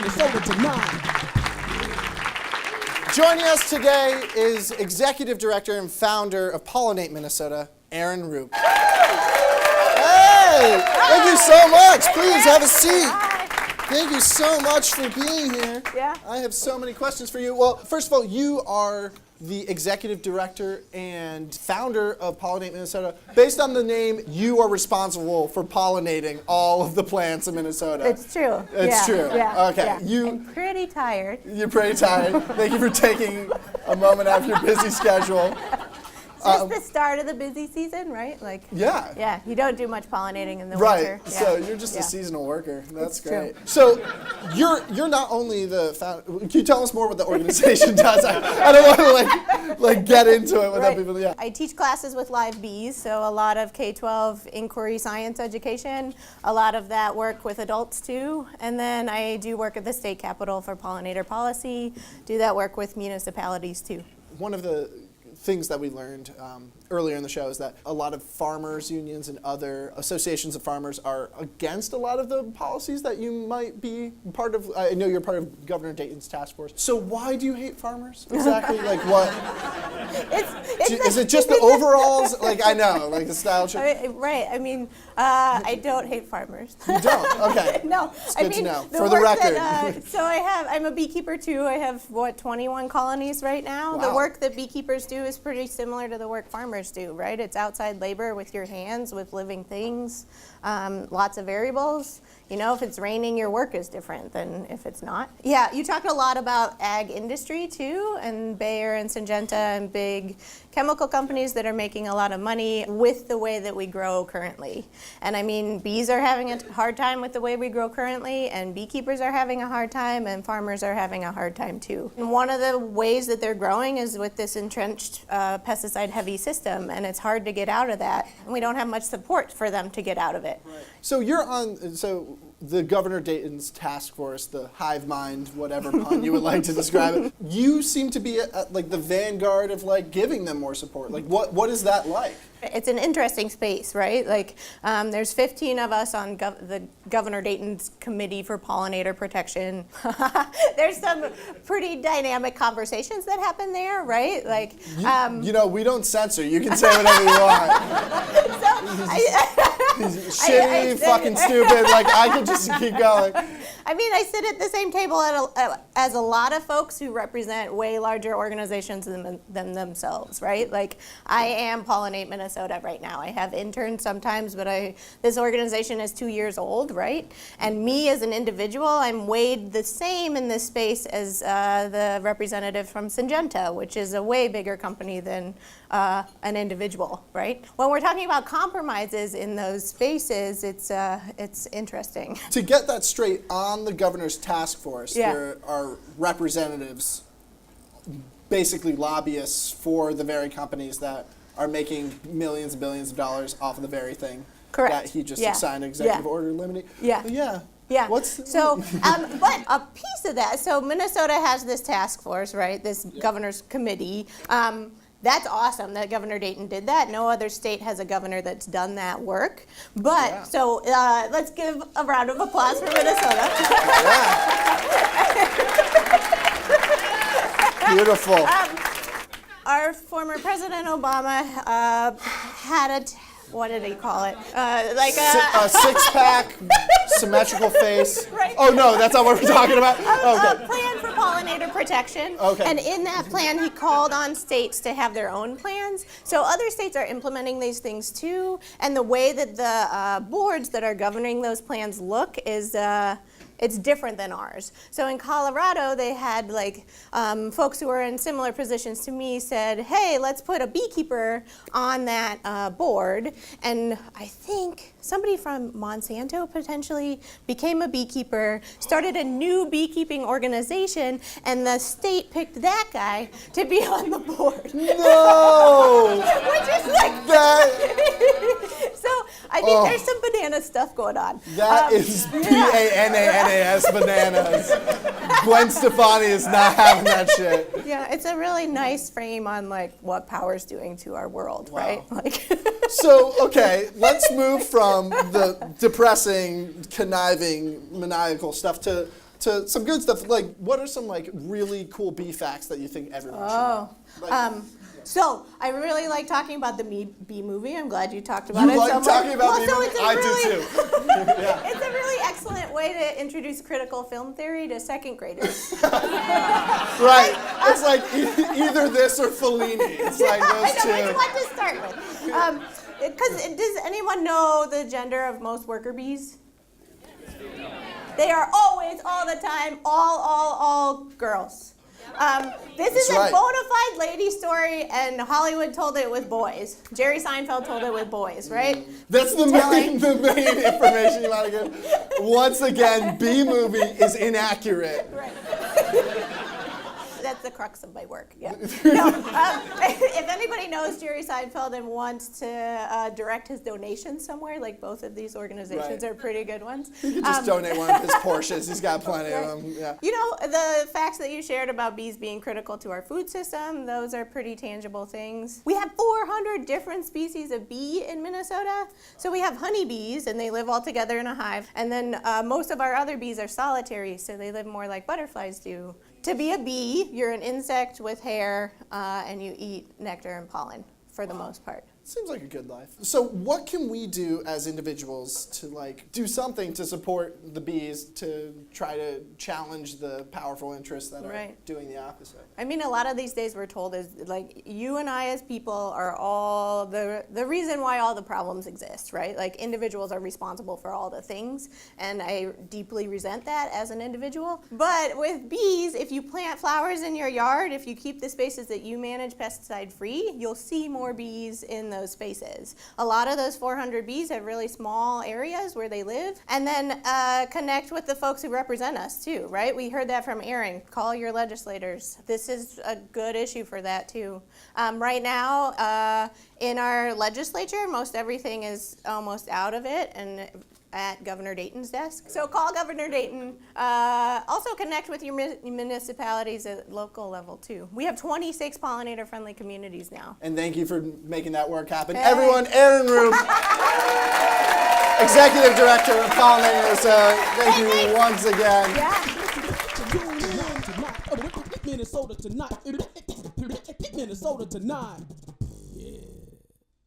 Minnesota tonight. Joining us today is Executive Director and Founder of Pollinate Minnesota, Erin Rupp. Hey! Thank you so much. Please have a seat. Thank you so much for being here. Yeah. I have so many questions for you. Well, first of all, you are the Executive Director and Founder of Pollinate Minnesota. Based on the name, you are responsible for pollinating all of the plants in Minnesota. It's true. It's true. Yeah. Okay. Yeah. I'm pretty tired. You're pretty tired. Thank you for taking a moment out of your busy schedule. Just the start of the busy season, right? Yeah. Yeah, you don't do much pollinating in the Right. winter. Yeah. So you're just a seasonal worker. That's great. True. So you're not only the founder. Can you tell us more what the organization does? I don't want to get into it without people. Yeah. I teach classes with live bees, so a lot of K-12 inquiry science education, a lot of that work with adults too, and then I do work at the state capitol for pollinator policy, do that work with municipalities too. One of the things that we learned earlier in the show is that a lot of farmers unions and other associations of farmers are against a lot of the policies that you might be part of. I know you're part of Governor Dayton's task force. So why do you hate farmers? Exactly, what? Is it just the overalls? I know, the style change. Right, I don't hate farmers. You don't? Okay. No, it's good to know. For the record. I'm a beekeeper too. I have, 21 colonies right now. Wow. The work that beekeepers do is pretty similar to the work farmers do, right? It's outside labor with your hands, with living things, lots of variables. If it's raining, your work is different than if it's not. Yeah, you talked a lot about ag industry too, and Bayer and Syngenta and big chemical companies that are making a lot of money with the way that we grow currently. And bees are having a hard time with the way we grow currently, and beekeepers are having a hard time, and farmers are having a hard time too. And one of the ways that they're growing is with this entrenched pesticide-heavy system, and it's hard to get out of that. And we don't have much support for them to get out of it. Right. So you're on, the Governor Dayton's task force, the hive mind, whatever pun you would like to describe it. You seem to be at the vanguard of giving them more support. What is that like? It's an interesting space, right? There's 15 of us on the Governor Dayton's Committee for Pollinator Protection. There's some pretty dynamic conversations that happen there, right? We don't censor. You can say whatever you want. Shitty, fucking stupid. I could just keep going. I sit at the same table as a lot of folks who represent way larger organizations than themselves, right? I am Pollinate Minnesota right now. I have interns sometimes, but this organization is 2 years old, right? And me as an individual, I'm weighed the same in this space as the representative from Syngenta, which is a way bigger company than an individual, right? When we're talking about compromises in those spaces, it's interesting. To get that straight, on the governor's task force, there are representatives, basically lobbyists for the very companies that are making millions and billions of dollars off of the very thing that he just signed an executive order limiting. Yeah. But a piece of that, so Minnesota has this task force, right, this governor's committee. That's awesome that Governor Dayton did that. No other state has a governor that's done that work. But, let's give a round of applause for Minnesota. Beautiful. Our former President Obama had what did he call it? A six-pack, symmetrical face. Right. Oh, no, that's not what we're talking about? A plan for pollinator protection. Okay. And in that plan, he called on states to have their own plans. So other states are implementing these things too. And the way that the boards that are governing those plans look is it's different than ours. So in Colorado, they had folks who were in similar positions to me said, hey, let's put a beekeeper on that board. And I think somebody from Monsanto potentially became a beekeeper, started a new beekeeping organization, and the state picked that guy to be on the board. No! Which is that. So, there's some banana stuff going on. That is BANANAS bananas. Gwen Stefani is not having that shit. Yeah, it's a really nice frame on what power's doing to our world, right? So, okay, let's move from the depressing, conniving, maniacal stuff to to some good stuff. Like, what are some like really cool bee facts that you think everyone should know? Like, So I really like talking about the bee movie. I'm glad you talked about it. You like so much. talking about bee so movie? it's a I really, do too. Yeah. It's a really excellent way to introduce critical film theory to second graders. Right. It's like either this or Fellini. It's like those I know two. which one to start with. Because does anyone know the gender of most worker bees? They are always, all the time, all girls. This is That's right. a bona fide lady story, and Hollywood told it with boys. Jerry Seinfeld told it with boys, right? That's the main information you want to give. Once again, Bee movie is inaccurate. Right. That's the crux of my work, yeah. No, if anybody knows Jerry Seinfeld and wants to direct his donations somewhere, like both of these organizations are pretty good ones. You could just donate one of his Porsches. He's got plenty of them. Yeah. You know, the facts that you shared about bees being critical to our food system, those are pretty tangible things. We have 400 different species of bee in Minnesota. So we have honeybees, and they live all together in a hive. And then most of our other bees are solitary, so they live more like butterflies do. To be a bee, you're an insect with hair, and you eat nectar and pollen for the most part. Seems like a good life. So what can we do as individuals to like do something to support the bees, to try to challenge the powerful interests that are doing the opposite? I mean, a lot of these days we're told is like you and I as people are all the reason why all the problems exist, right? Like individuals are responsible for all the things, and I deeply resent that as an individual. But with bees, if you plant flowers in your yard, if you keep the spaces that you manage pesticide free, you'll see more bees in those spaces. A lot of those 400 bees have really small areas where they live, and then connect with the folks who represent us too, right? We heard that from Erin. Call your legislators. This is a good issue for that too. Right now, in our legislature, most everything is almost out of it and at Governor Dayton's desk. So call Governor Dayton. Also connect with your municipalities at local level too. We have 26 pollinator-friendly communities now. And thank you for making that work happen. Hey. Everyone, Erin Rupp, Executive Director of Pollinate Minnesota. Thank you once again. Minnesota tonight. Minnesota tonight. Yeah.